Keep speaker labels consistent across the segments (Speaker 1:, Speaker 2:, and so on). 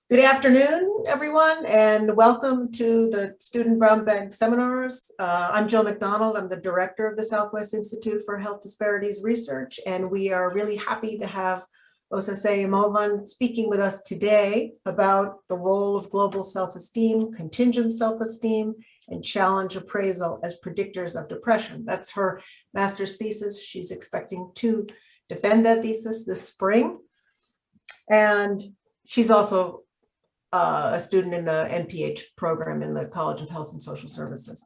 Speaker 1: Good afternoon, everyone, and welcome to the Student Brown Bag Seminars. I'm Jill McDonald. I'm the director of the Southwest Institute for Health Disparities Research, and we are really happy to have Osasere Emovon speaking with us today about the role of global self-esteem, contingent self-esteem, and challenge appraisal as predictors of depression. That's her master's thesis. She's expecting to defend that thesis this spring. And she's also a student in the NPH program in the College of Health and Social Services.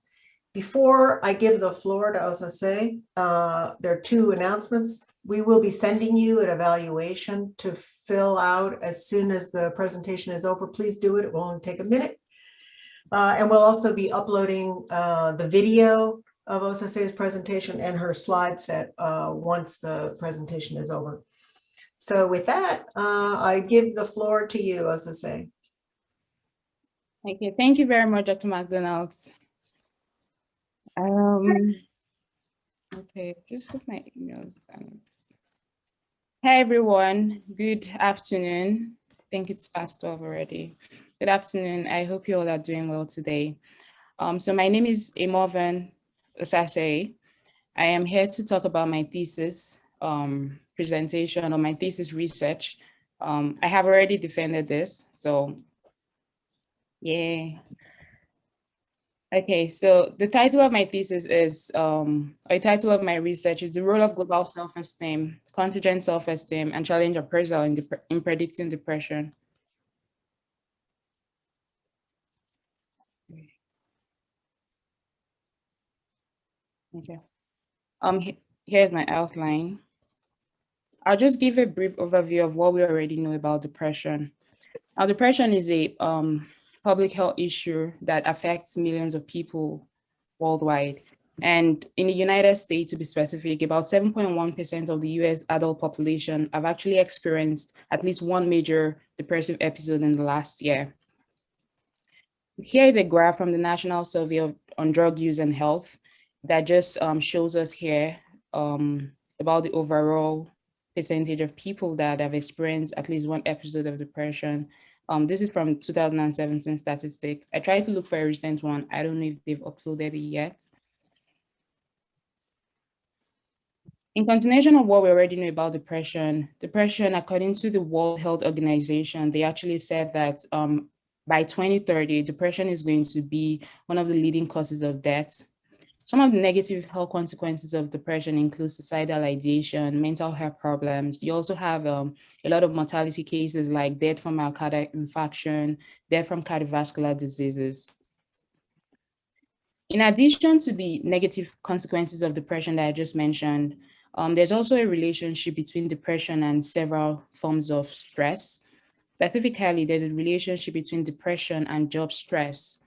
Speaker 1: Before I give the floor to Osasere, there are two announcements. We will be sending you an evaluation to fill out as soon as the presentation is over. Please do it. It will only take a minute. And we'll also be uploading the video of Osasere's presentation and her slide set once the presentation is over. So with that, I give the floor to you, Osasere.
Speaker 2: Okay, thank you very much, Dr. McDonald. Okay, just put my emails on. Hi, everyone. Good afternoon. I think it's past 12 already. Good afternoon. I hope you all are doing well today. So my name is Emovon Osasere. I am here to talk about my thesis presentation or my thesis research. I have already defended this, so yeah. Okay, so the title of my thesis is, the title of my research is The Role of Global Self-Esteem, Contingent Self-Esteem, and Challenge Appraisal in Predicting Depression. Okay. Here's my outline. I'll just give a brief overview of what we already know about depression. Now, depression is a public health issue that affects millions of people worldwide. And in the United States, to be specific, about 7.1% of the US adult population have actually experienced at least one major depressive episode in the last year. Here is a graph from the National Survey on Drug Use and Health that just shows us here about the overall percentage of people that have experienced at least one episode of depression. This is from 2017 statistics. I tried to look for a recent one. I don't know if they've uploaded it yet. In continuation of what we already know about depression, according to the World Health Organization, they actually said that by 2030, depression is going to be one of the leading causes of death. Some of the negative health consequences of depression include suicidal ideation, mental health problems. You also have a lot of mortality cases like death from myocardial infarction, death from cardiovascular diseases. In addition to the negative consequences of depression that I just mentioned, there's also a relationship between depression and several forms of stress. Specifically, there's a relationship between depression and job stress.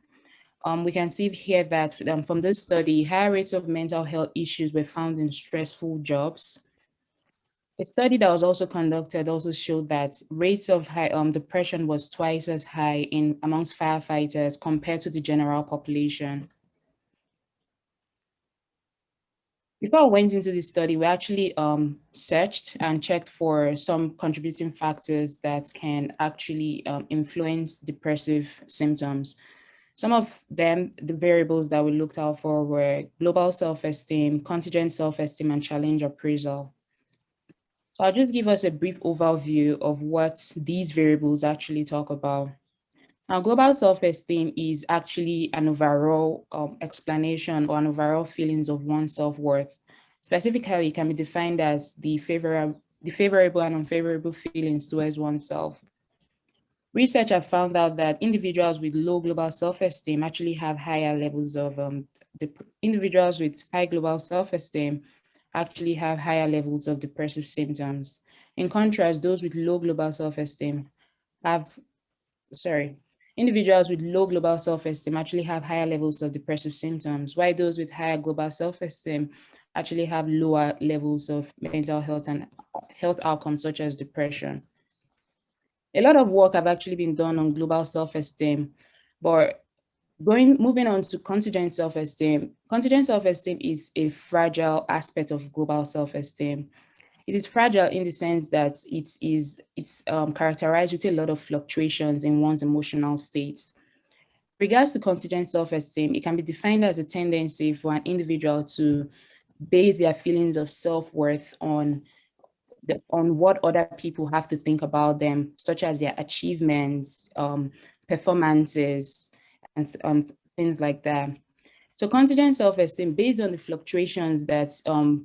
Speaker 2: We can see here that from this study, higher rates of mental health issues were found in stressful jobs. A study that was also conducted also showed that rates of depression was twice as high amongst firefighters compared to the general population. Before I went into this study, we actually searched and checked for some contributing factors that can actually influence depressive symptoms. Some of them, the variables that we looked out for were global self-esteem, contingent self-esteem, and challenge appraisal. So I'll just give us a brief overview of what these variables actually talk about. Now, global self-esteem is actually an overall explanation or an overall feelings of one's self-worth. Specifically, it can be defined as the favorable and unfavorable feelings towards oneself. Research have found out that individuals with low global self-esteem actually have higher levels of, individuals with high global self-esteem actually have higher levels of depressive symptoms. In contrast, those with low global self-esteem individuals with low global self-esteem actually have higher levels of depressive symptoms, while those with higher global self-esteem actually have lower levels of mental health and health outcomes such as depression. A lot of work have actually been done on global self-esteem, but moving on to contingent self-esteem. Contingent self-esteem is a fragile aspect of global self-esteem. It is fragile in the sense that it's characterized with a lot of fluctuations in one's emotional states. Regards to contingent self-esteem, it can be defined as a tendency for an individual to base their feelings of self-worth on what other people have to think about them, such as their achievements, performances, and things like that. So contingent self-esteem, based on the fluctuations that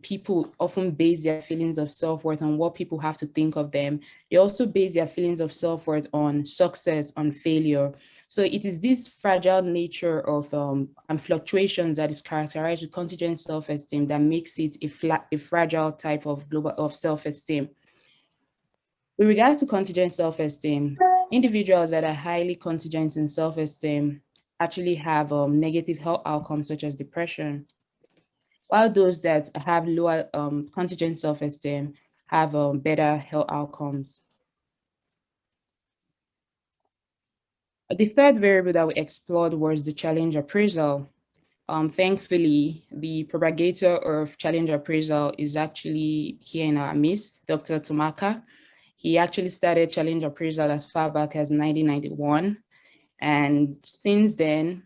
Speaker 2: people often base their feelings of self-worth on what people have to think of them. They also base their feelings of self-worth on success, on failure. So it is this fragile nature of and fluctuations that is characterized with contingent self-esteem that makes it a fragile type of self-esteem. With regards to contingent self-esteem, individuals that are highly contingent in self-esteem actually have negative health outcomes such as depression, while those that have lower contingent self-esteem have better health outcomes. The third variable that we explored was the challenge appraisal. Thankfully, the propagator of challenge appraisal is actually here in our midst, Dr. Tomaka. He actually started challenge appraisal as far back as 1991. And since then,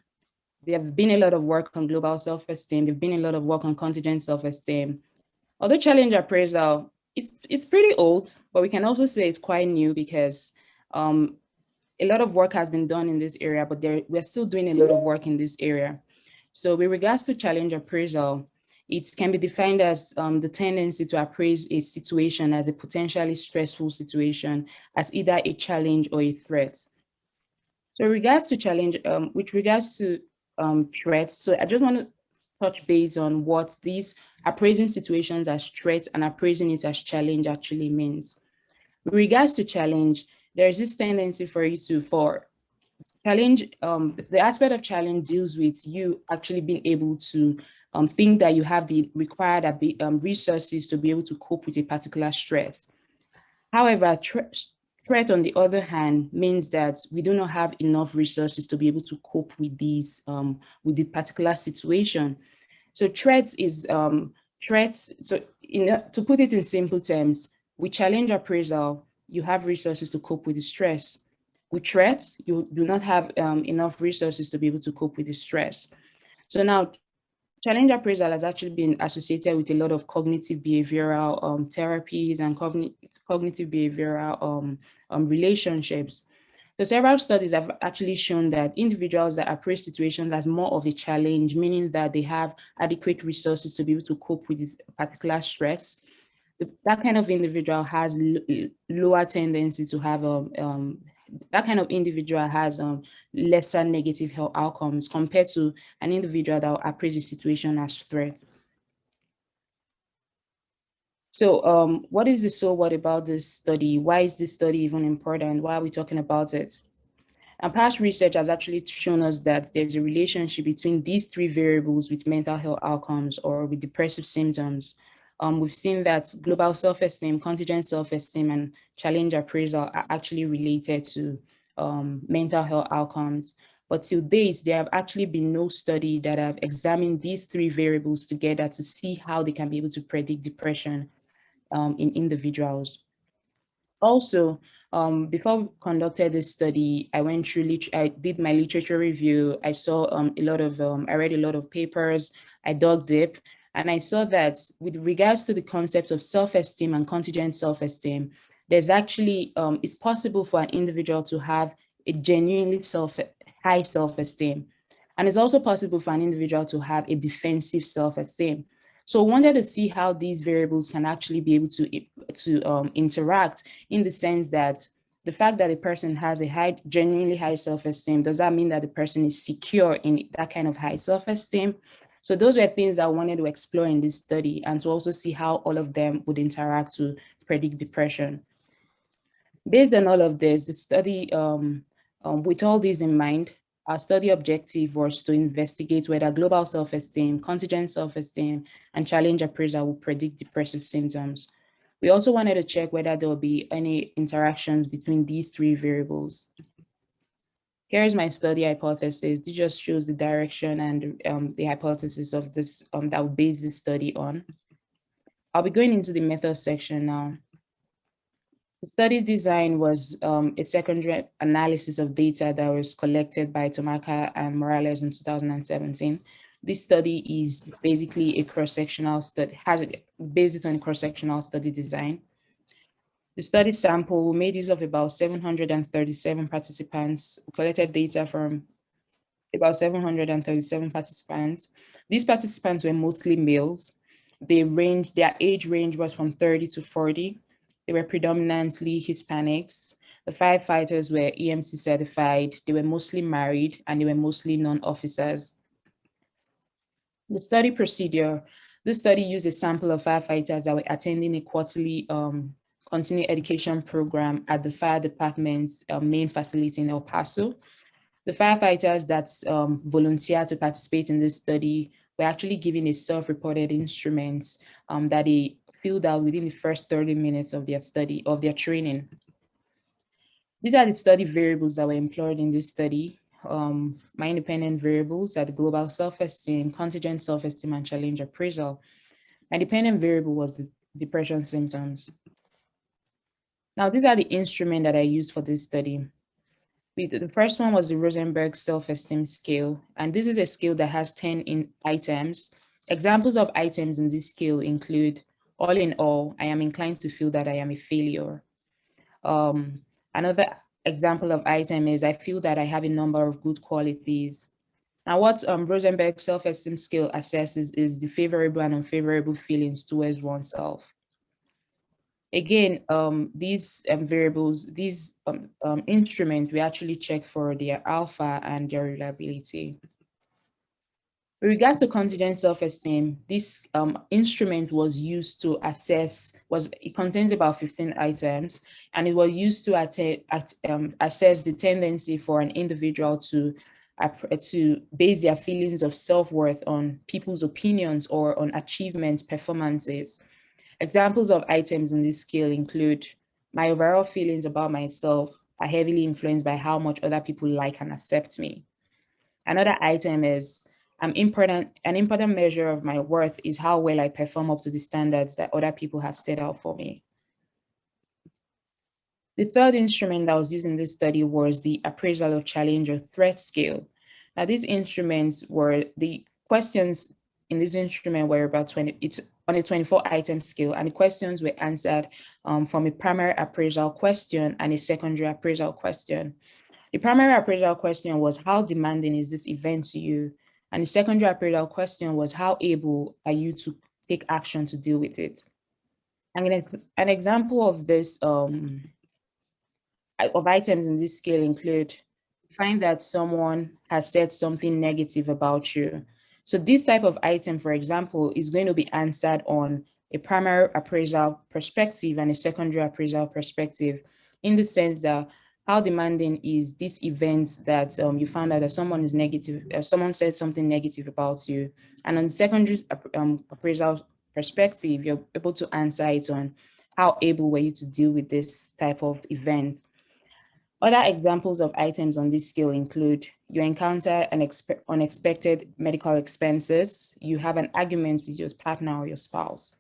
Speaker 2: there have been a lot of work on global self-esteem. There've been a lot of work on contingent self-esteem. Although challenge appraisal, it's pretty old, but we can also say it's quite new because a lot of work has been done in this area, but we're still doing a lot of work in this area. So with regards to challenge appraisal, it can be defined as the tendency to appraise a situation as a potentially stressful situation as either a challenge or a threat. So regards to challenge, with regards to threats, so I just want to touch base on what these appraising situations as threats and appraising it as challenge actually means. With regards to challenge, there's this tendency for challenge, the aspect of challenge deals with you actually being able to think that you have the required resources to be able to cope with a particular stress. However, threat, on the other hand, means that we do not have enough resources to be able to cope with these, with the particular situation. So threats is threats. So to put it in simple terms, with challenge appraisal, you have resources to cope with the stress. With threats, you do not have enough resources to be able to cope with the stress. So now, challenge appraisal has actually been associated with a lot of cognitive behavioral therapies and cognitive behavioral relationships. So several studies have actually shown that individuals that appraise situations as more of a challenge, meaning that they have adequate resources to be able to cope with this particular stress, that kind of individual has lower tendency to have that kind of individual has lesser negative health outcomes compared to an individual that will appraise the situation as threat. So what is the so what about this study? Why is this study even important? Why are we talking about it? And past research has actually shown us that there's a relationship between these three variables with mental health outcomes or with depressive symptoms. We've seen that global self-esteem, contingent self-esteem, and challenge appraisal are actually related to mental health outcomes. But to date, there have actually been no study that have examined these three variables together to see how they can be able to predict depression in individuals. Also, before we conducted this study, I did my literature review. I saw I read a lot of papers, I dug deep, and I saw that with regards to the concept of self-esteem and contingent self-esteem, there's actually, it's possible for an individual to have a genuinely high self-esteem. And it's also possible for an individual to have a defensive self-esteem. So we wanted to see how these variables can actually be able to interact, in the sense that the fact that a person has a genuinely high self-esteem, does that mean that the person is secure in that kind of high self-esteem? So those were things that I wanted to explore in this study, and to also see how all of them would interact to predict depression. Based on all of this, the study, with all these in mind, our study objective was to investigate whether global self-esteem, contingent self-esteem, and challenge appraisal will predict depressive symptoms. We also wanted to check whether there will be any interactions between these three variables. Here's my study hypothesis. This just shows the direction and the hypothesis of this that we base this study on. I'll be going into the method section now. The study's design was a secondary analysis of data that was collected by Tomaka and Morales in 2017. This study is basically a cross-sectional study, based it on a cross-sectional study design. The study sample, we made use of about 737 participants, collected data from about 737 participants. These participants were mostly males. Their age range was from 30 to 40. They were predominantly Hispanics. The firefighters were EMC certified. They were mostly married and they were mostly non-officers. The study procedure, this study used a sample of firefighters that were attending a quarterly continuing education program at the fire department's main facility in El Paso. The firefighters that volunteered to participate in this study were actually given a self-reported instrument that they filled out within the first 30 minutes of their study, of their training. These are the study variables that were employed in this study. My independent variables are the global self-esteem, contingent self-esteem, and challenge appraisal. My dependent variable was the depression symptoms. Now, these are the instruments that I used for this study. The first one was the Rosenberg self-esteem scale, and this is a scale that has 10 items. Examples of items in this scale include, all in all, I am inclined to feel that I am a failure. Another example of item is, I feel that I have a number of good qualities. Now, what Rosenberg self-esteem scale assesses is the favorable and unfavorable feelings towards oneself. Again, these variables, these instruments, we actually checked for their alpha and their reliability. With regard to contingent self-esteem, this instrument was used to assess, it contains about 15 items, and it was used to assess the tendency for an individual to base their feelings of self-worth on people's opinions or on achievements, performances. Examples of items in this scale include, my overall feelings about myself are heavily influenced by how much other people like and accept me. Another item is, an important measure of my worth is how well I perform up to the standards that other people have set out for me. The third instrument that was used in this study was the appraisal of challenge or threat scale. Now, these instruments were, the questions in this instrument were about 20, it's on a 24-item scale, and the questions were answered from a primary appraisal question and a secondary appraisal question. The primary appraisal question was, how demanding is this event to you? And the secondary appraisal question was, how able are you to take action to deal with it? And an example of this, of items in this scale include, find that someone has said something negative about you. So this type of item, for example, is going to be answered on a primary appraisal perspective and a secondary appraisal perspective, in the sense that, how demanding is this event that you found out that someone is negative, someone said something negative about you. And on the secondary appraisal perspective, you're able to answer it on, how able were you to deal with this type of event. Other examples of items on this scale include, you encounter an unexpected medical expenses, you have an argument with your partner or your spouse.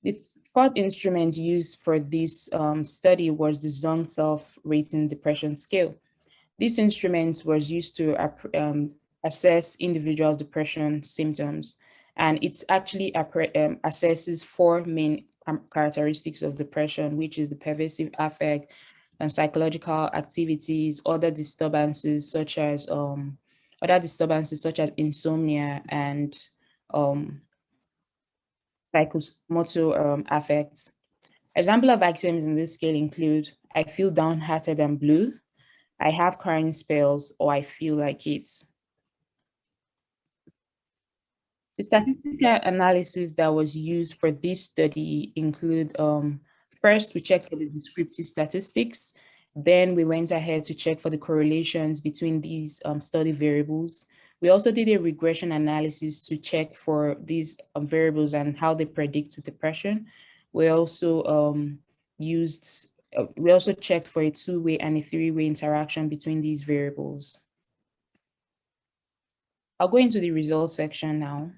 Speaker 2: The fourth instrument used for this study was the Zong Self-Rating Depression Scale. This instrument was used to assess individual depression symptoms, and it actually assesses 4 main characteristics of depression, which is the pervasive affect and psychological activities, other disturbances such as insomnia and psychomotor affects. Example of items in this scale include, I feel downhearted and blue, I have crying spells, or I feel like it. The statistical analysis that was used for this study include, first, we checked for the descriptive statistics. Then we went ahead to check for the correlations between these study variables. We also did a regression analysis to check for these variables and how they predict depression. We also checked for a 2-way and a 3-way interaction between these variables. I'll go into the results section now.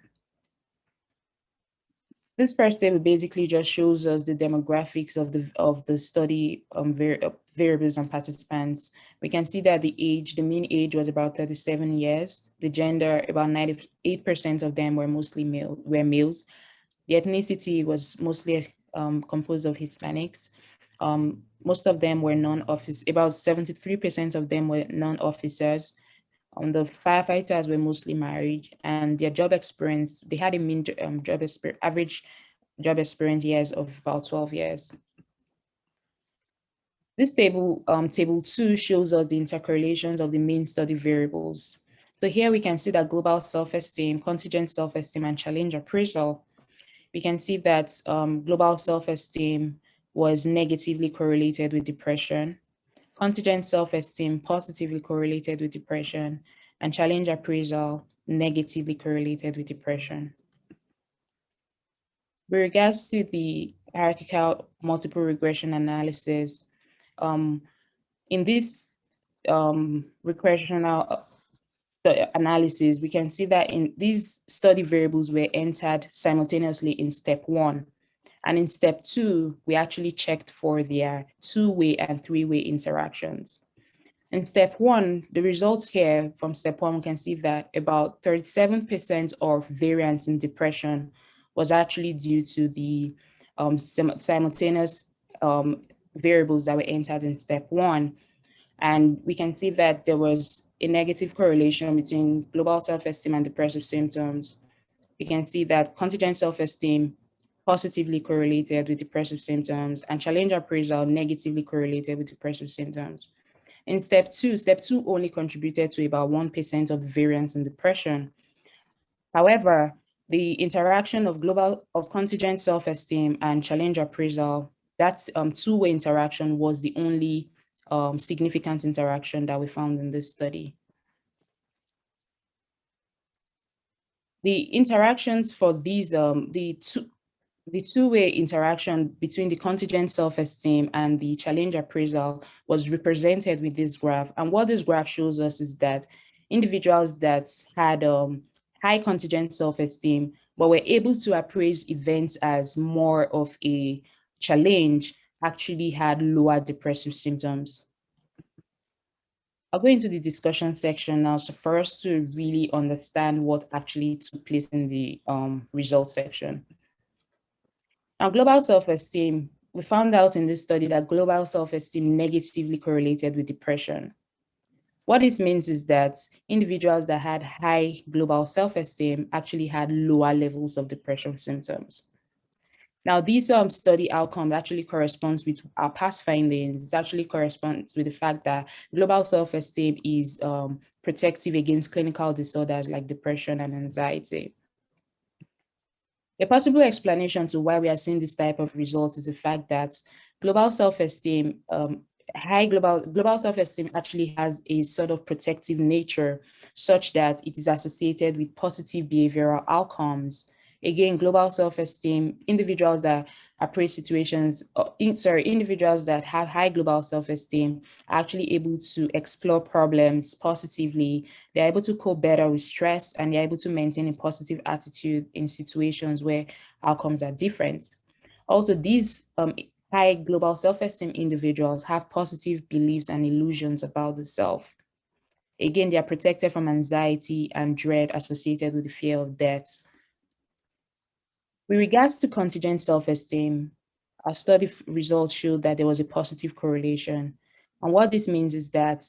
Speaker 2: This first table basically just shows us the demographics of the study variables and participants. We can see that the mean age was about 37 years. The gender, about 98% of them were males. The ethnicity was mostly composed of Hispanics. Most of them were non-office. About 73% of them were non-officers. The firefighters were mostly married, and their job experience, they had a mean average job experience years of about 12 years. This table, table 2, shows us the intercorrelations of the main study variables. So here we can see that global self-esteem, contingent self-esteem, and challenge appraisal. We can see that global self-esteem was negatively correlated with depression. Contingent self-esteem positively correlated with depression, and challenge appraisal negatively correlated with depression. With regards to the hierarchical multiple regression analysis, in this regressional analysis, we can see that in these study variables were entered simultaneously in step 1. And in step 2, we actually checked for their 2-way and 3-way interactions. In step 1, the results here from step 1, we can see that about 37% of variance in depression was actually due to the simultaneous variables that were entered in step 1. And we can see that there was a negative correlation between global self-esteem and depressive symptoms. We can see that contingent self-esteem positively correlated with depressive symptoms, and challenge appraisal negatively correlated with depressive symptoms. In step 2 only contributed to about 1% of the variance in depression. However, the interaction of contingent self-esteem and challenge appraisal, that 2-way interaction was the only significant interaction that we found in this study. The interactions for these, the two-way interaction between the contingent self-esteem and the challenge appraisal was represented with this graph. And what this graph shows us is that individuals that had high contingent self-esteem, but were able to appraise events as more of a challenge, actually had lower depressive symptoms. I'll go into the discussion section now, so for us to really understand what actually took place in the results section. Now, global self-esteem, we found out in this study that global self-esteem negatively correlated with depression. What this means is that individuals that had high global self-esteem actually had lower levels of depression symptoms. Now, these study outcomes actually corresponds with our past findings. It actually corresponds with the fact that global self-esteem is protective against clinical disorders like depression and anxiety. A possible explanation to why we are seeing this type of results is the fact that global self-esteem, high global self-esteem actually has a sort of protective nature such that it is associated with positive behavioral outcomes. Again, global self-esteem, individuals that appraise situations, individuals that have high global self-esteem are actually able to explore problems positively. They're able to cope better with stress, and they're able to maintain a positive attitude in situations where outcomes are different. Also, these high global self-esteem individuals have positive beliefs and illusions about the self. Again, they are protected from anxiety and dread associated with the fear of death. With regards to contingent self-esteem, our study results showed that there was a positive correlation. And what this means is that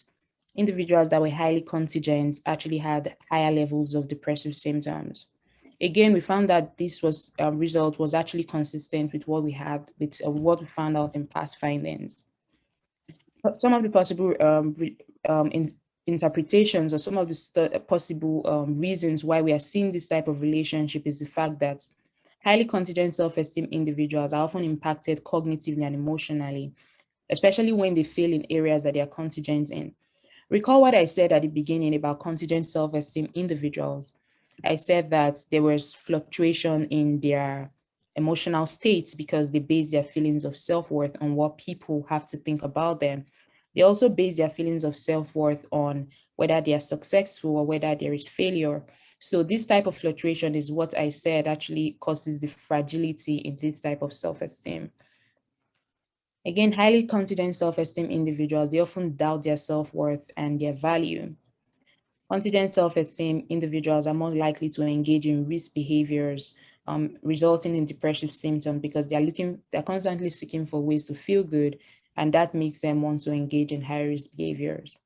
Speaker 2: individuals that were highly contingent actually had higher levels of depressive symptoms. Again, we found that this result was actually consistent with what we had, with what we found out in past findings. Some of the possible interpretations, or some of the possible reasons why we are seeing this type of relationship is the fact that highly contingent self-esteem individuals are often impacted cognitively and emotionally, especially when they fail in areas that they are contingent in. Recall what I said at the beginning about contingent self-esteem individuals. I said that there was fluctuation in their emotional states because they base their feelings of self-worth on what people have to think about them. They also base their feelings of self-worth on whether they are successful or whether there is failure. So this type of fluctuation is what I said actually causes the fragility in this type of self-esteem. Again, highly confident self-esteem individuals, they often doubt their self-worth and their value. Confident self-esteem individuals are more likely to engage in risk behaviors, resulting in depressive symptoms because they're constantly seeking for ways to feel good, and that makes them want to engage in high-risk behaviors.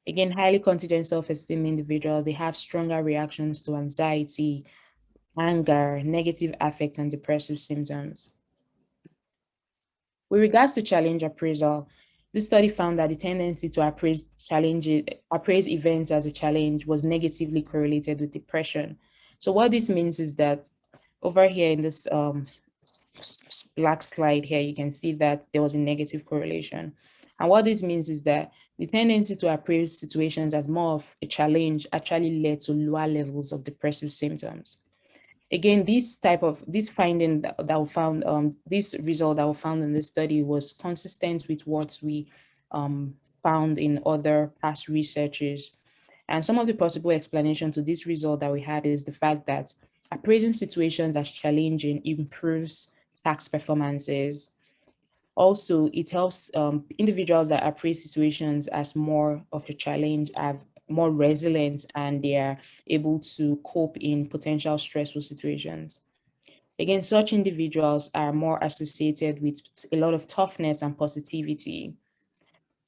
Speaker 2: Again, highly confident self-esteem individuals, they have stronger reactions to anxiety, anger, negative affect, and depressive symptoms. With regards to challenge appraisal, this study found that the tendency to appraise events as a challenge was negatively correlated with depression. So what this means is that over here in this black slide here, you can see that there was a negative correlation. And what this means is that the tendency to appraise situations as more of a challenge actually led to lower levels of depressive symptoms. Again, this finding that we found, this result that we found in this study was consistent with what we found in other past researches. And some of the possible explanation to this result that we had is the fact that appraising situations as challenging improves tax performances. Also, it helps individuals that appraise situations as more of a challenge have more resilient and they are able to cope in potential stressful situations. Again, such individuals are more associated with a lot of toughness and positivity.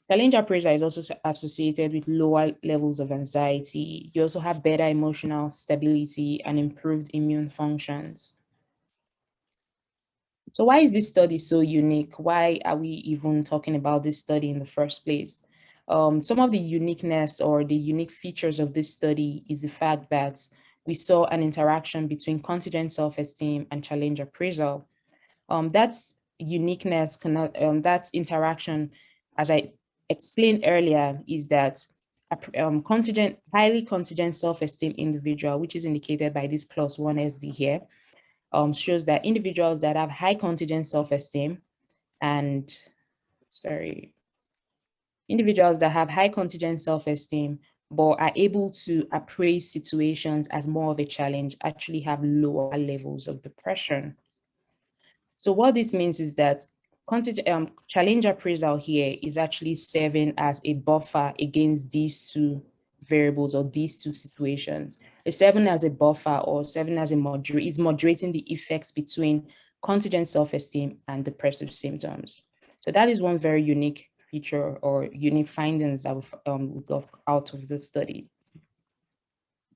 Speaker 2: Challenge appraisal is also associated with lower levels of anxiety. You also have better emotional stability and improved immune functions. So why is this study so unique? Why are we even talking about this study in the first place? Some of the uniqueness or the unique features of this study is the fact that we saw an interaction between contingent self-esteem and challenge appraisal. That's uniqueness, that interaction, as I explained earlier, is that highly contingent self-esteem individual, which is indicated by this +1 SD here, shows that individuals that have high contingent self-esteem individuals that have high contingent self-esteem but are able to appraise situations as more of a challenge actually have lower levels of depression. So what this means is that challenge appraisal here is actually serving as a buffer against these two variables or these two situations. It's serving as a buffer or serving as a it's moderating the effects between contingent self-esteem and depressive symptoms. So that is one very unique feature or unique findings that we got out of the study.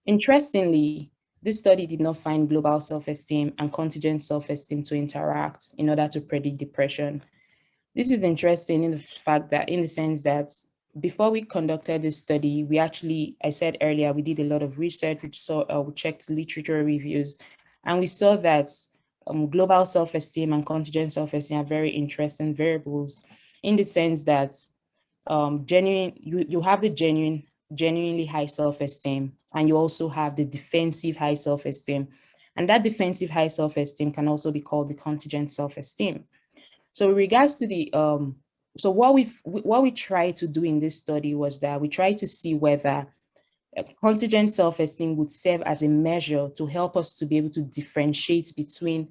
Speaker 2: Interestingly, this study did not find global self-esteem and contingent self-esteem to interact in order to predict depression. This is interesting in the sense that before we conducted this study, I said earlier, we did a lot of research, we checked literature reviews, and we saw that global self-esteem and contingent self-esteem are very interesting variables in the sense that you have the genuinely high self-esteem, and you also have the defensive high self-esteem. And that defensive high self-esteem can also be called the contingent self-esteem. So in regards to the, so what we tried to do in this study was that we tried to see whether contingent self-esteem would serve as a measure to help us to be able to differentiate between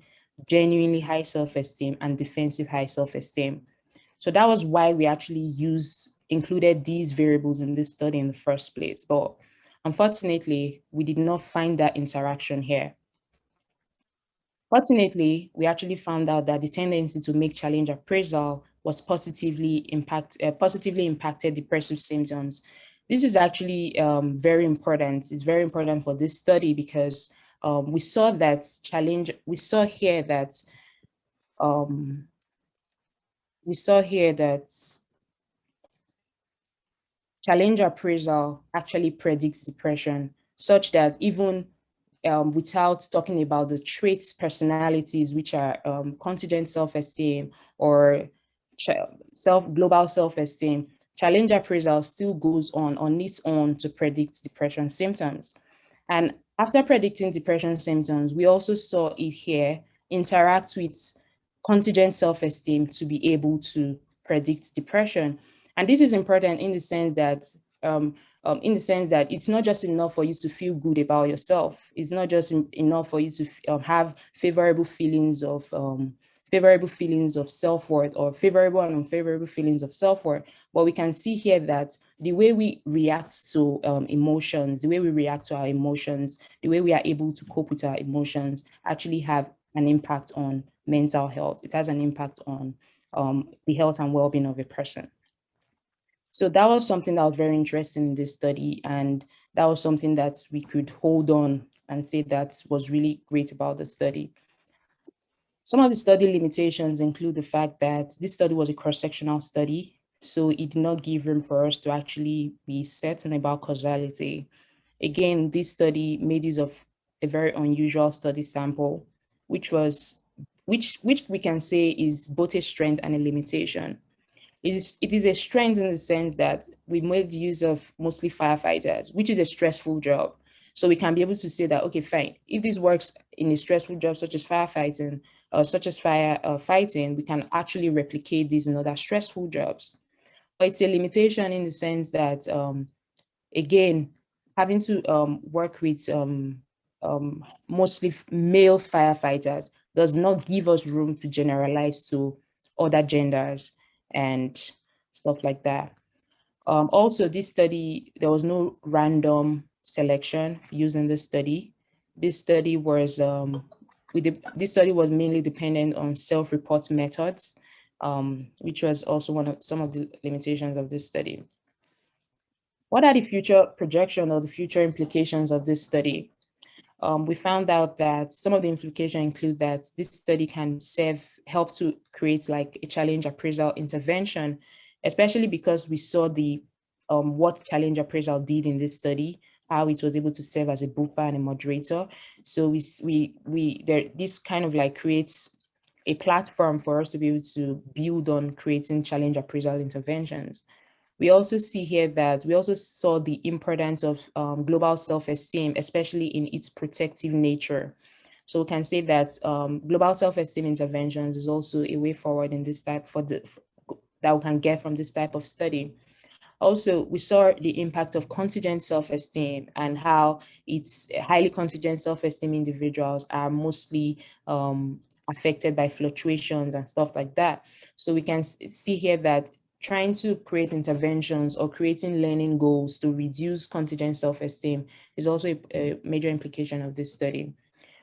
Speaker 2: genuinely high self-esteem and defensive high self-esteem. So that was why we actually included these variables in this study in the first place. But unfortunately, we did not find that interaction here. Fortunately, we actually found out that the tendency to make challenge appraisal was positively impacted depressive symptoms. This is actually very important. It's very important for this study because we saw here that challenge appraisal actually predicts depression, such that even without talking about the traits, personalities, which are contingent self-esteem or global self-esteem, challenge appraisal still goes on its own to predict depression symptoms. And after predicting depression symptoms, we also saw it here interact with contingent self-esteem to be able to predict depression. And this is important in the sense that it's not just enough for you to feel good about yourself. It's not just enough for you to have favorable feelings of self-worth, or favorable and unfavorable feelings of self-worth. But we can see here that the way we react to emotions, the way we react to our emotions, the way we are able to cope with our emotions actually have an impact on mental health. It has an impact on the health and well-being of a person. So that was something that was very interesting in this study, and that was something that we could hold on and say that was really great about the study. Some of the study limitations include the fact that this study was a cross-sectional study, so it did not give room for us to actually be certain about causality. Again, this study made use of a very unusual study sample, which we can say is both a strength and a limitation. It is a strength in the sense that we made use of mostly firefighters, which is a stressful job. So we can be able to say that, okay, fine, if this works in a stressful job such as firefighting, or such as fighting, we can actually replicate this in other stressful jobs. But it's a limitation in the sense that, again, having to work with mostly male firefighters does not give us room to generalize to other genders and stuff like that. Also, this study, there was no random selection using this study. This study was this study was mainly dependent on self-report methods, which was also some of the limitations of this study. What are the future projections or the future implications of this study? We found out that some of the implications include that this study can help to create like a challenge appraisal intervention, especially because we saw the what challenge appraisal did in this study, how it was able to serve as a buffer and a moderator. So this kind of like creates a platform for us to be able to build on creating challenge appraisal interventions. We also see here that we also saw the importance of global self-esteem, especially in its protective nature. So we can say that global self-esteem interventions is also a way forward in this type that we can get from this type of study. Also, we saw the impact of contingent self-esteem and how it's highly contingent self-esteem individuals are mostly affected by fluctuations and stuff like that. So we can see here that trying to create interventions or creating learning goals to reduce contingent self-esteem is also a major implication of this study.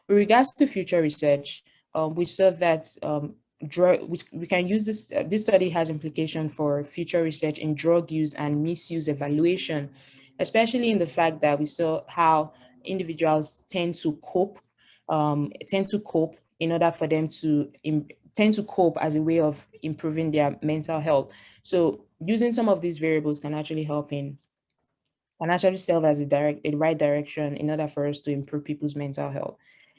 Speaker 2: With regards to future research, we saw that we can use this. This study has implication for future research in drug use and misuse evaluation, especially in the fact that we saw how individuals tend to cope in order for them to tend to cope as a way of improving their mental health. So using some of these variables can actually serve as a right direction in order for us to improve people's mental health.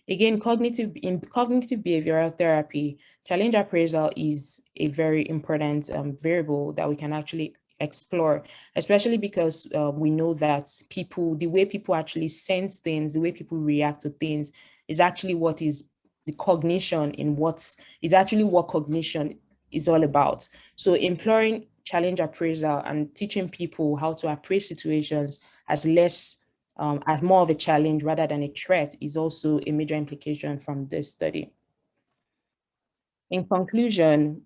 Speaker 2: Again, in cognitive behavioral therapy, challenge appraisal is a very important variable that we can actually explore, especially because we know that the way people actually sense things, the way people react to things is actually what is the cognition is actually what cognition is all about. So employing challenge appraisal and teaching people how to appraise situations as as more of a challenge rather than a threat is also a major implication from this study. In conclusion,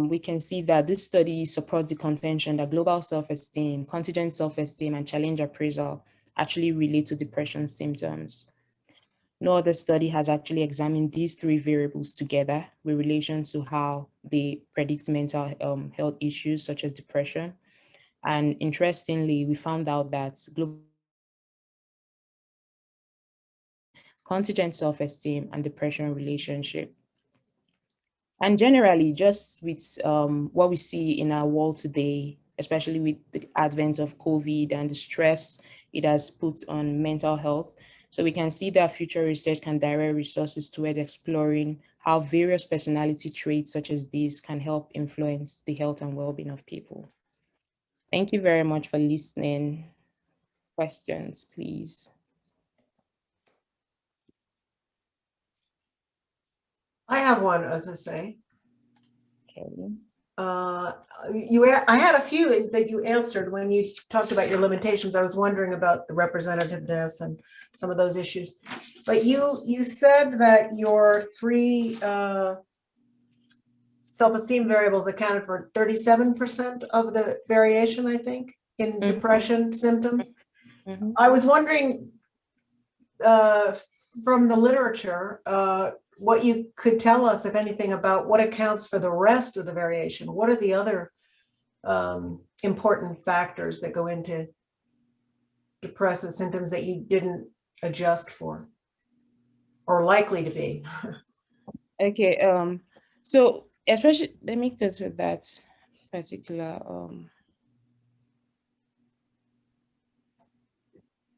Speaker 2: we can see that this study supports the contention that global self-esteem, contingent self-esteem, and challenge appraisal actually relate to depression symptoms. No other study has actually examined these three variables together with relation to how they predict mental health issues such as depression. And interestingly, we found out that global contingent self-esteem and depression relationship. And generally, just with what we see in our world today, especially with the advent of COVID and the stress it has put on mental health. So we can see that future research can direct resources toward exploring how various personality traits such as these can help influence the health and well-being of people. Thank you very much for listening. Questions, please.
Speaker 1: I have one, as I say.
Speaker 2: Okay.
Speaker 1: I had a few that you answered when you talked about your limitations. I was wondering about the representativeness and some of those issues. But you said that your three self-esteem variables accounted for 37% of the variation, I think, in depression symptoms. I was wondering from the literature, what you could tell us, if anything, about what accounts for the rest of the variation. What are the other important factors that go into depressive symptoms that you didn't adjust for or likely to be?
Speaker 2: Okay, so especially, let me go to that particular,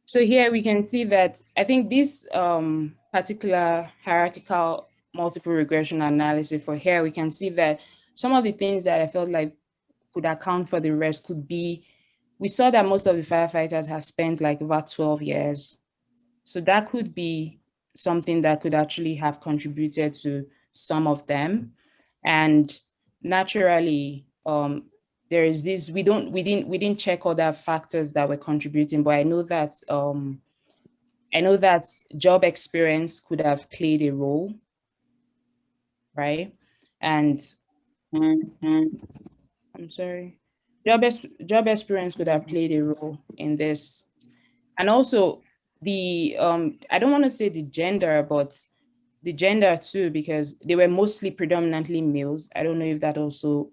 Speaker 2: so here we can see that I think this particular hierarchical multiple regression analysis for here, we can see that some of the things that I felt like could account for the rest could be, we saw that most of the firefighters have spent like about 12 years. So that could be something that could actually have contributed to some of them. And naturally, there is this, we didn't check other factors that were contributing, but I know that job experience could have played a role, right? And I'm sorry, job experience could have played a role in this. And also the, I don't want to say the gender, but the gender too, because they were mostly predominantly males. I don't know if that also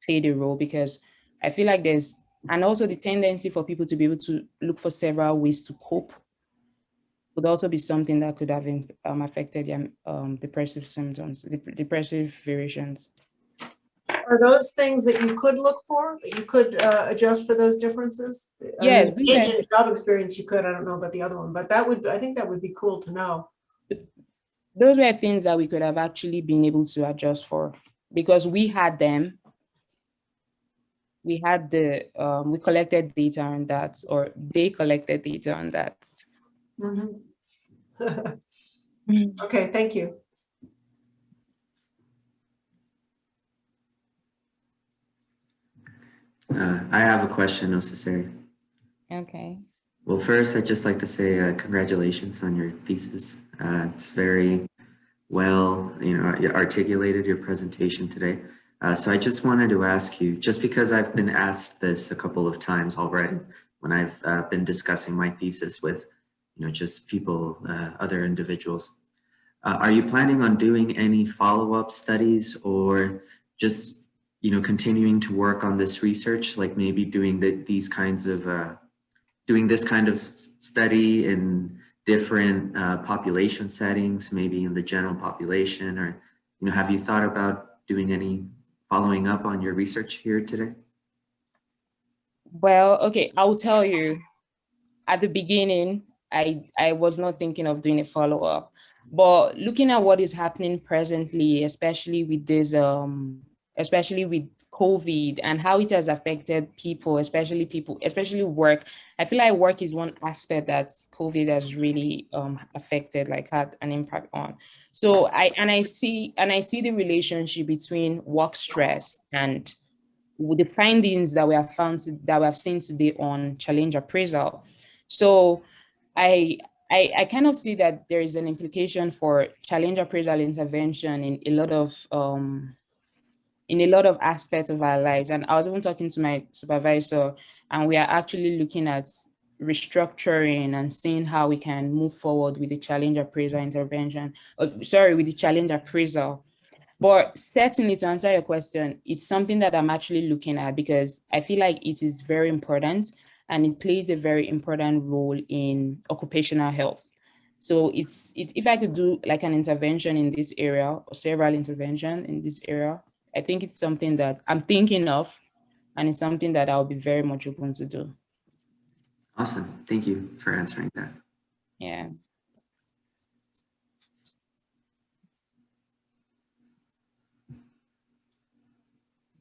Speaker 2: played a role, because I feel like there's, and also the tendency for people to be able to look for several ways to cope would also be something that could have affected their depressive symptoms, depressive variations.
Speaker 1: Are those things that you could look for, that you could adjust for those differences?
Speaker 2: Yes.
Speaker 1: I mean, in job experience you could, I don't know about the other one, but that would, I think that would be cool to know.
Speaker 2: Those were things that we could have actually been able to adjust for, because we had them. We had the, we collected data on that, or they collected data on that.
Speaker 1: Okay, thank you.
Speaker 3: I have a question, Osasere.
Speaker 2: Okay.
Speaker 3: Well, first, I'd just like to say congratulations on your thesis. It's very well, articulated, your presentation today. So I just wanted to ask you, just because I've been asked this a couple of times already when I've been discussing my thesis with, just people, other individuals. Are you planning on doing any follow-up studies, or just, continuing to work on this research, like maybe doing these kinds of, doing this kind of study in different population settings, maybe in the general population, or, have you thought about doing any following up on your research here today?
Speaker 2: Well, okay, I'll tell you, at the beginning, I was not thinking of doing a follow-up, but looking at what is happening presently, especially with this, especially with COVID and how it has affected people, especially work. I feel like work is one aspect that COVID has really affected, like had an impact on. So I see the relationship between work stress and with the findings that we have seen today on challenge appraisal. So I kind of see that there is an implication for challenge appraisal intervention in a lot of aspects of our lives. And I was even talking to my supervisor, and we are actually looking at restructuring and seeing how we can move forward with the challenge appraisal intervention, with the challenge appraisal. But certainly, to answer your question, it's something that I'm actually looking at, because I feel like it is very important and it plays a very important role in occupational health. So if I could do like an intervention in this area, or several interventions in this area, I think it's something that I'm thinking of, and it's something that I'll be very much open to do.
Speaker 3: Awesome. Thank you for answering that.
Speaker 2: Yeah.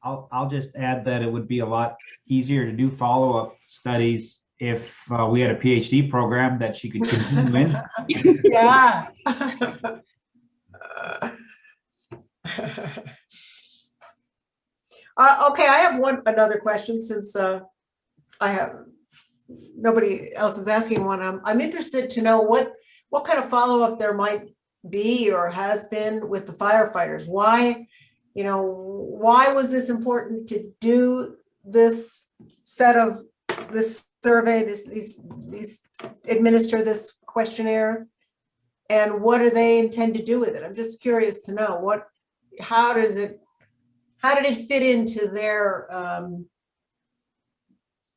Speaker 4: I'll just add that it would be a lot easier to do follow-up studies if we had a PhD program that she could continue in.
Speaker 1: Yeah. Okay, I have another question since nobody else is asking one. I'm interested to know what kind of follow-up there might be or has been with the firefighters. Why was this important to do this this survey, administer this questionnaire, and what do they intend to do with it? I'm just curious to know how did it fit into their, I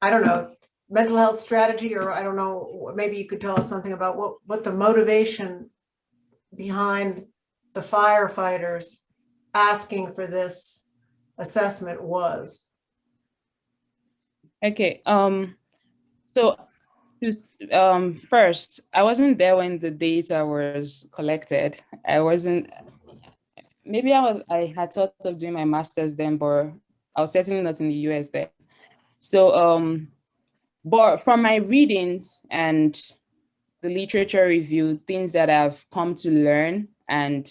Speaker 1: don't know, mental health strategy, or I don't know, maybe you could tell us something about what the motivation behind the firefighters asking for this assessment was.
Speaker 2: Okay. So first, I wasn't there when the data was collected. Maybe I had thought of doing my master's then, but I was certainly not in the US then. So, but from my readings and the literature review, things that I've come to learn and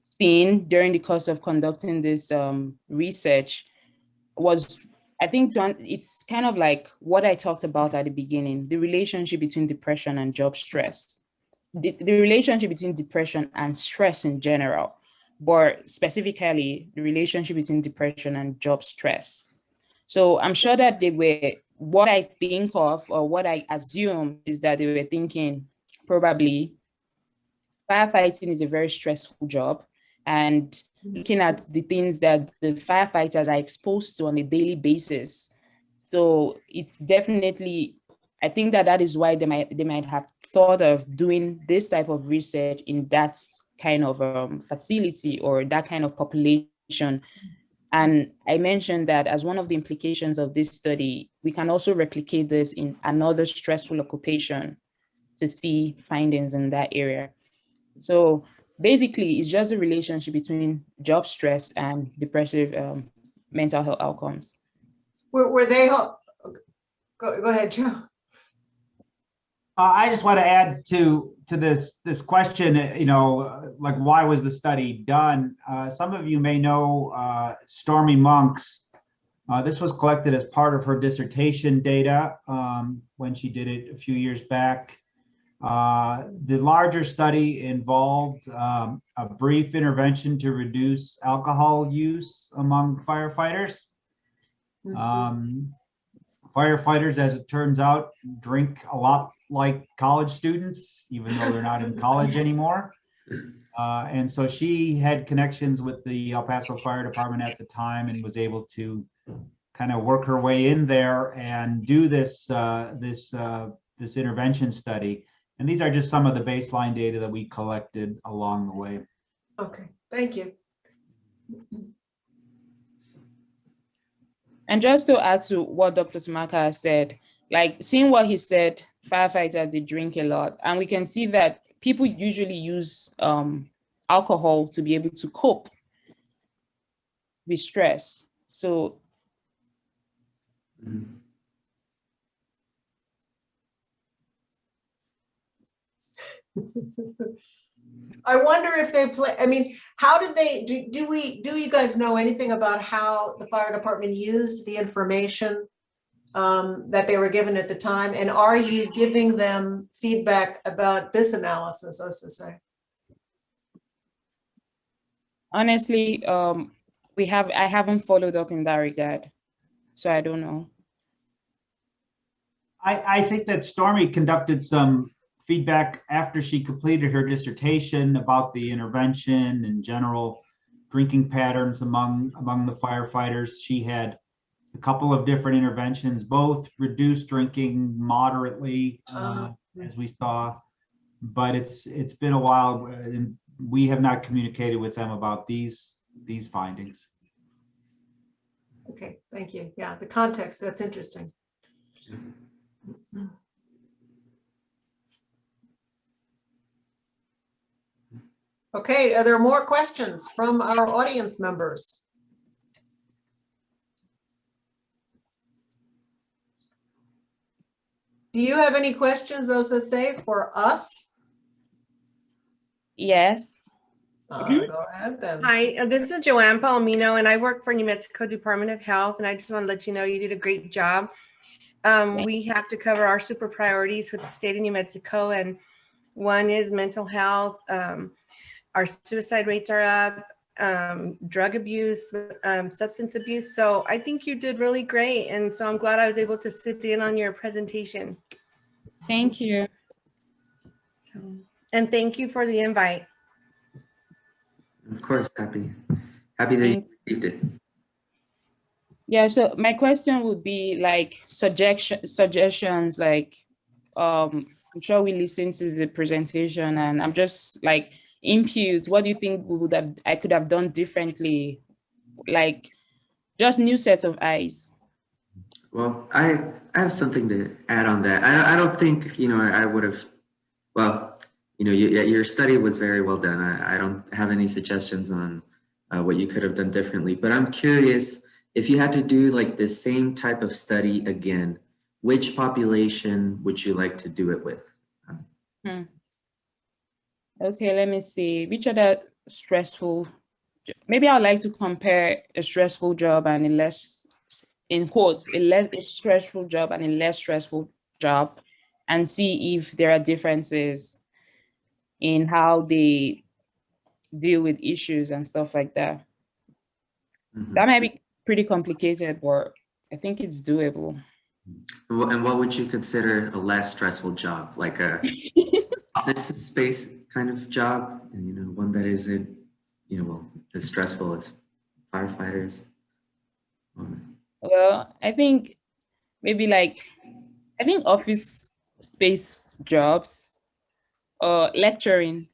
Speaker 2: seen during the course of conducting this research was, I think it's kind of like what I talked about at the beginning, the relationship between depression and job stress, the relationship between depression and stress in general, but specifically the relationship between depression and job stress. So I'm sure that what I think of, or what I assume, is that they were thinking probably firefighting is a very stressful job, and looking at the things that the firefighters are exposed to on a daily basis. So it's definitely, I think that is why they might have thought of doing this type of research in that kind of facility or that kind of population. And I mentioned that as one of the implications of this study, we can also replicate this in another stressful occupation to see findings in that area. So basically, it's just a relationship between job stress and depressive mental health outcomes.
Speaker 1: Were they, go ahead, Joe.
Speaker 4: I just want to add to this question, like, why was the study done? Some of you may know Stormy Monks. This was collected as part of her dissertation data when she did it a few years back. The larger study involved a brief intervention to reduce alcohol use among firefighters. Firefighters, as it turns out, drink a lot like college students, even though they're not in college anymore. And so she had connections with the El Paso Fire Department at the time and was able to kind of work her way in there and do this intervention study. And these are just some of the baseline data that we collected along the way.
Speaker 1: Okay, thank you.
Speaker 2: And just to add to what Dr. Tumaka said, like seeing what he said, firefighters, they drink a lot. And we can see that people usually use alcohol to be able to cope with stress. So
Speaker 1: I wonder if they play, I mean, how did they, do you guys know anything about how the fire department used the information that they were given at the time? And are you giving them feedback about this analysis, Osasere?
Speaker 2: honestly, I haven't followed up in that regard, so I don't know.
Speaker 4: I think that Stormy conducted some feedback after she completed her dissertation about the intervention and general drinking patterns among the firefighters. She had a couple of different interventions, both reduced drinking moderately, as we saw, but it's been a while, and we have not communicated with them about these findings.
Speaker 1: Okay, thank you. Yeah, the context, that's interesting. Okay, are there more questions from our audience members? Do you have any questions, Osasere, for us?
Speaker 2: Yes.
Speaker 1: Go ahead then.
Speaker 5: Hi, this is Joanne Palomino, and I work for New Mexico Department of Health, and I just want to let you know you did a great job. We have to cover our super priorities with the state of New Mexico, and one is mental health. Our suicide rates are up, drug abuse, substance abuse. So I think you did really great, and so I'm glad I was able to sit in on your presentation.
Speaker 2: Thank you.
Speaker 5: And thank you for the invite.
Speaker 3: Of course, happy that you received it.
Speaker 2: Yeah, so my question would be like suggestions, like I'm sure we listened to the presentation and I'm just like inputs. What do you think I could have done differently? Like just new sets of eyes.
Speaker 3: Well, I have something to add on that. I don't think, I would have, well, your study was very well done. I don't have any suggestions on what you could have done differently, but I'm curious if you had to do like the same type of study again, which population would you like to do it with?
Speaker 2: Okay, let me see. Which other stressful, maybe I'd like to compare a stressful job and a less, in quotes, a less stressful job and a less stressful job, and see if there are differences in how they deal with issues and stuff like that.
Speaker 3: Mm-hmm.
Speaker 2: That might be pretty complicated, but I think it's doable.
Speaker 3: And what would you consider a less stressful job? Like a office space kind of job, and one that isn't, as stressful as firefighters?
Speaker 2: Well, I think maybe I think office space jobs or lecturing,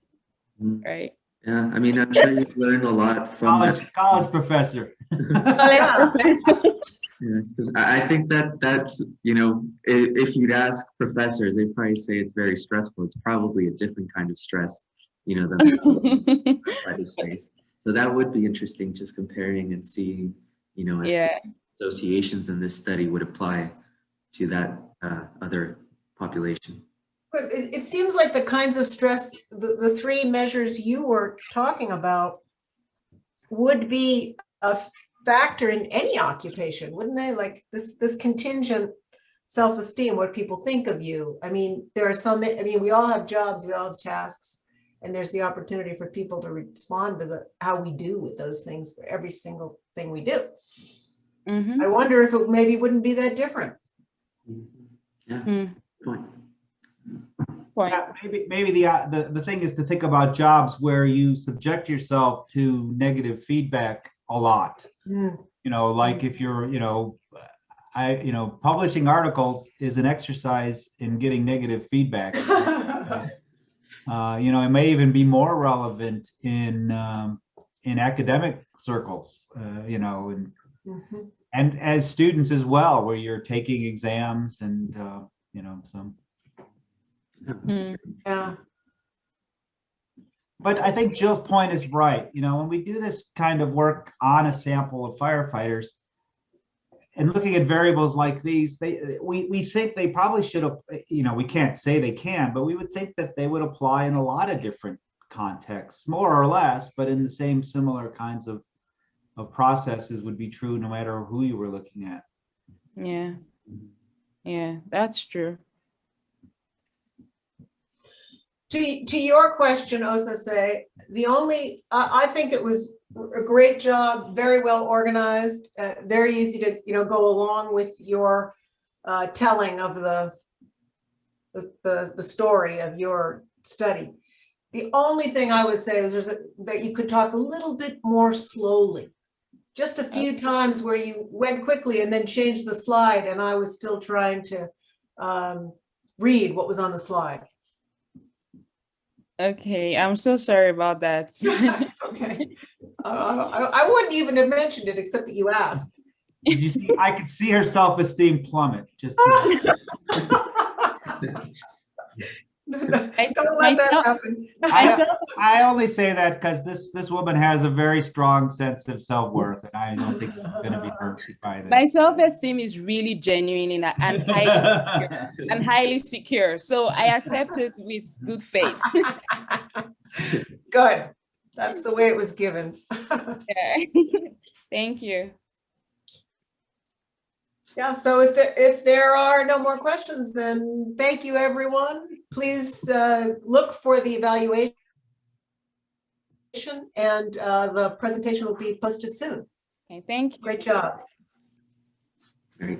Speaker 2: right?
Speaker 3: Yeah, I mean, I'm sure you've learned a lot from
Speaker 4: college professor.
Speaker 2: College professor.
Speaker 3: Yeah, because I think that's, if you'd ask professors, they'd probably say it's very stressful. It's probably a different kind of stress, than firefighter space. So that would be interesting, just comparing and seeing, if associations in this study would apply to that other population.
Speaker 1: But it seems like the kinds of stress, the three measures you were talking about would be a factor in any occupation, wouldn't they? Like this contingent self-esteem, what people think of you. I mean, there are we all have jobs, we all have tasks, and there's the opportunity for people to respond to how we do with those things for every single thing we do. Mm-hmm. I wonder if it maybe wouldn't be that different.
Speaker 3: Yeah, point.
Speaker 4: Yeah, maybe the thing is to think about jobs where you subject yourself to negative feedback a lot. Like if you're, publishing articles is an exercise in getting negative feedback. It may even be more relevant in academic circles, and as students as well, where you're taking exams and some.
Speaker 1: Yeah.
Speaker 4: But I think Jill's point is right. When we do this kind of work on a sample of firefighters and looking at variables like these, we think they probably should have, we can't say they can, but we would think that they would apply in a lot of different contexts, more or less, but in the same similar kinds of processes would be true no matter who you were looking at.
Speaker 2: Yeah, that's true.
Speaker 1: To your question, Osasere, I think it was a great job, very well organized, very easy to go along with your telling of the story of your study. The only thing I would say is that you could talk a little bit more slowly. Just a few times where you went quickly and then changed the slide, and I was still trying to read what was on the slide.
Speaker 2: Okay, I'm so sorry about that.
Speaker 1: Okay. I wouldn't even have mentioned it except that you asked.
Speaker 4: Did you see? I could see her self-esteem plummet. Just
Speaker 1: Don't let that happen.
Speaker 4: I only say that because this woman has a very strong sense of self-worth, and I don't think she's going to be hurt by this.
Speaker 2: My self-esteem is really genuine and highly secure. So I accept it with good faith.
Speaker 1: Good. That's the way it was given.
Speaker 2: Yeah. Thank you.
Speaker 1: Yeah, so if there are no more questions, then thank you, everyone. Please look for the evaluation, and the presentation will be posted soon.
Speaker 2: Okay, thank you.
Speaker 1: Great job.